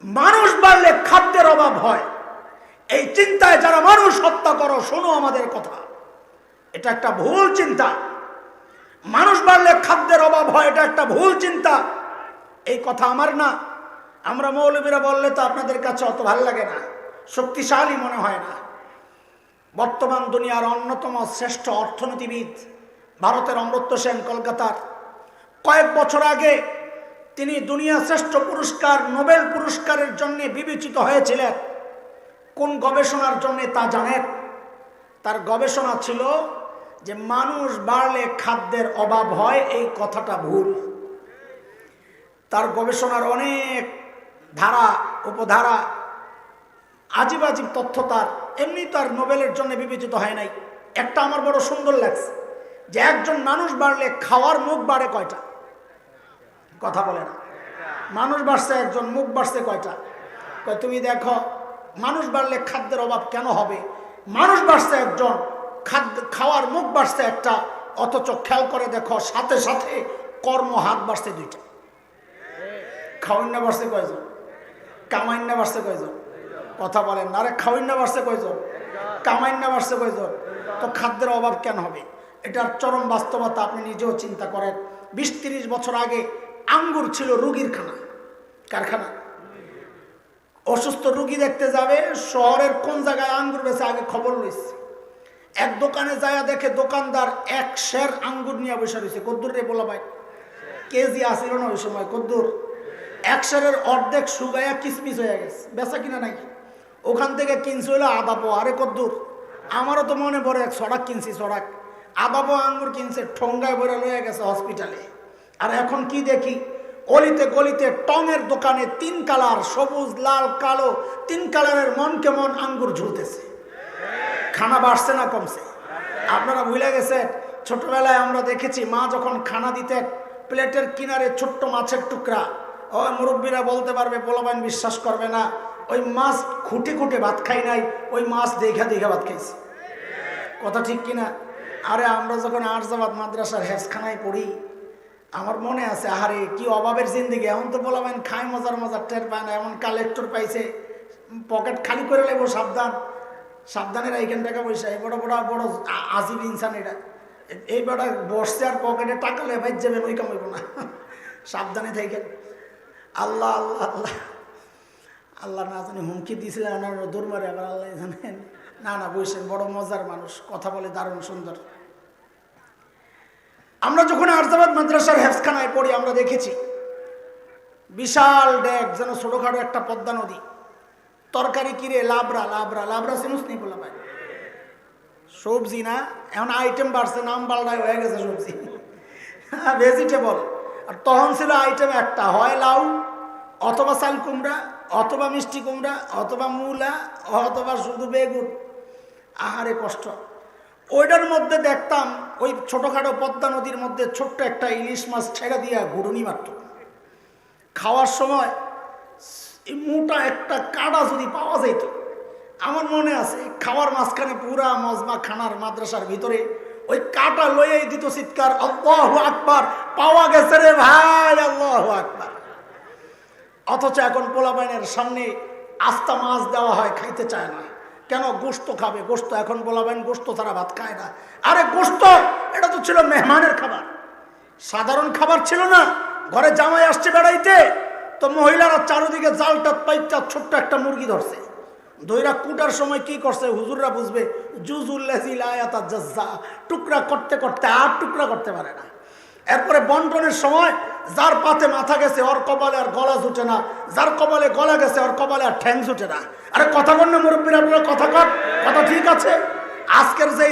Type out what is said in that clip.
মানুষ বাড়লে খাদ্যের অভাব হয়, এই চিন্তায় যারা মানুষ হত্যা করো, শোনো আমাদের কথা, এটা একটা ভুল চিন্তা। মানুষ বাড়লে খাদ্যের অভাব হয়, এটা একটা ভুল চিন্তা। এই কথা আমার না, আমরা মৌলবীরা বললে তো আপনাদের কাছে অত ভালো লাগে না, শক্তিশালী মনে হয় না। বর্তমান দুনিয়ার অন্যতম শ্রেষ্ঠ অর্থনীতিবিদ ভারতের অমর্ত্য সেন, কলকাতার, কয়েক বছর আগে তিনি দুনিয়া শ্রেষ্ঠ পুরস্কার, নোবেল পুরস্কারের জন্য বিবেচিত হয়েছিলেন। কোন গবেষণার জন্য তা জানেন? তার গবেষণা ছিল যে মানুষ বাড়লে খাদ্যের অভাব হয়, এই কথাটা ভুল। তার গবেষণার অনেক ধারা উপধারা, আজীব আজীব তথ্য তার, এমনি তার নোবেলের জন্য বিবেচিত হয় নাই। একটা আমার বড় সুন্দর লাগছে যে একজন মানুষ বাড়লে খাওয়ার মুখ বাড়ে কয়টা? কথা বলে না। মানুষ বাড়ছে একজন, মুখ বাড়ছে কয়টা? তুমি দেখো মানুষ বাড়লে খাদ্যের অভাব কেন হবে? মানুষ বাড়ছে একজন, খাওয়ার মুখ বাড়ছে একটা, অথচ খেয়াল করে দেখো সাথে সাথে কর্ম হাত বাড়ছে দুইটা। খাওয়াইন্না বাড়ছে কয়জন? কামাইন্না বাড়ছে কয়জন? কথা বলেন না। আরে খাওয়াইন্না বাড়ছে কয়জন? কামাইন্না বাড়ছে কয়জন? তো খাদ্যের অভাব কেন হবে? এটার চরম বাস্তবতা আপনি নিজেও চিন্তা করেন। 20-30 বছর আগে আঙ্গুর ছিল রুগীর খানা, কারখানা। অসুস্থ রুগী দেখতে যাবে, শহরের কোন জায়গায় আঙ্গুর বেচে আগে খবর লইছে। এক দোকানে যায় দেখে দোকানদার 1 সের আঙ্গুর নিয়ে বসে রয়েছে। কদ্দুর রে বলা ভাই, কেজি আসিল না ওই সময়, কদ্দুর 1 সেরের অর্ধেক শুকাইয়া কিসমিস হয়ে গেছে, বেচা কিনা নাকি। ওখান থেকে কিনছে হইলো আধা পো। আরে কদ্দুর, আমারও তো মনে পড়ে, 1 সড়াক কিনছি, সড়াক আধা পো আঙ্গুর কিনছে, ঠোঙ্গায় বইরা লয়ে গেছে হসপিটালে। আর এখন কি দেখি, অলিতে গলিতে টঙের দোকানে 3 কালার, সবুজ, লাল, কালো, 3 কালারের মন কেমন আঙ্গুর ঝুলতেছে। খানা বাড়ছে না কমছে? আপনারা ভুলে গেছেন, ছোটবেলায় আমরা দেখেছি মা যখন খানা দিতেন, প্লেটের কিনারে ছোট্ট মাছের টুকরা, ওই মুরব্বীরা বলতে পারবে, পোলাপান বিশ্বাস করবে না, ওই মাছ খুঁটে খুঁটে ভাত খাই নাই, ওই মাছ দেখা দেখা ভাত খাইছি। কথা ঠিক কিনা? আরে আমরা যখন আরজাবাদ মাদ্রাসার হেফজখানায় পড়ি, আমার মনে আছে, আহারে কি অভাবের জিন্দিগি। এখন তো বলবেন খাই মজার মজার টের পায় না, এমন কালেক্টর পাইছে, পকেট খালি করে লেবো, সাবধান সাবধানের এইখান টাকা পয়সা। এই বড় বড় বড় আজিব ইনসান এটা, এই বড় বসছে আর পকেটে টাকা লেবাই যাবেন, ওই কামাইব না, সাবধানে থাকেন। আল্লাহ আল্লাহ আল্লাহ আল্লাহ না জানি হুমকি দিয়েছিলেন ওনার দূর মারে, আবার আল্লাহ জানেন। না না বসেন, বড় মজার মানুষ, কথা বলে দারুণ সুন্দর। আমরা যখন আরজাবাদ মাদ্রাসার হেফজখানায় পড়ি, আমরা দেখেছি বিশাল ডেক, যেন ছোটখাটো একটা পদ্মা নদী। তরকারি কিরে লাবড়া, লাবড়া লাবড়া চিনুস নি বলা ভাই? সবজি না, এখন আইটেম বাড়ছে, নাম পাল্টায় হয়ে গেছে সবজি, ভেজিটেবল। আর তখন ছিল আইটেম একটা, হয় লাউ, অথবা চাল কুমড়া, অথবা মিষ্টি কুমড়া, অথবা মূলা, অথবা শুধু বেগুন। আহারে কষ্ট। ওইটার মধ্যে দেখতাম ওই ছোটখাটো পদ্মা নদীর মধ্যে ছোট্ট একটা ইলিশ মাছ ছেড়ে দিয়া ঘুরুনি মারত। খাওয়ার সময় এই মোটা একটা কাঁটা যদি পাওয়া যেত, আমার মনে আছে খাওয়ার মাঝখানে পুরা মজমা খানার মাদ্রাসার ভিতরে ওই কাঁটা লইয়াই দিত চিৎকার, আল্লাহু আকবার, পাওয়া গেছে রে ভাই, আল্লাহু আকবার। অথচ এখন পোলাপাইনের সামনে আস্তা মাছ দেওয়া হয়, খাইতে চায় না। কেন? গোস্ত খাবে, গোস্ত। এখন বলাবেন গোস্ত তারা ভাত খায় না। আরে গোস্ত এটা তো ছিল মেহমানের খাবার, সাধারণ খাবার ছিল না। ঘরে জামাই আসছে বেড়াইতে, তো মহিলারা চারদিকে জালটা পাইটা ছোট্ট একটা মুরগি ধরছে, দইরা কুটার সময় কি করছে হুজুররা বুঝবে, টুকরা করতে করতে আর টুকরা করতে পারে না। এরপরে বন্টনের সময় যার পাতে মাথা গেছে ওর কপালে আর গলা জুটে না, যার কপালে গলা গেছে ওর কপালে আর ঠ্যাং জুটে না। আরে কথা বল না মুরব্বীরা, আপনারা কথা কর, কথা ঠিক আছে। আজকের যে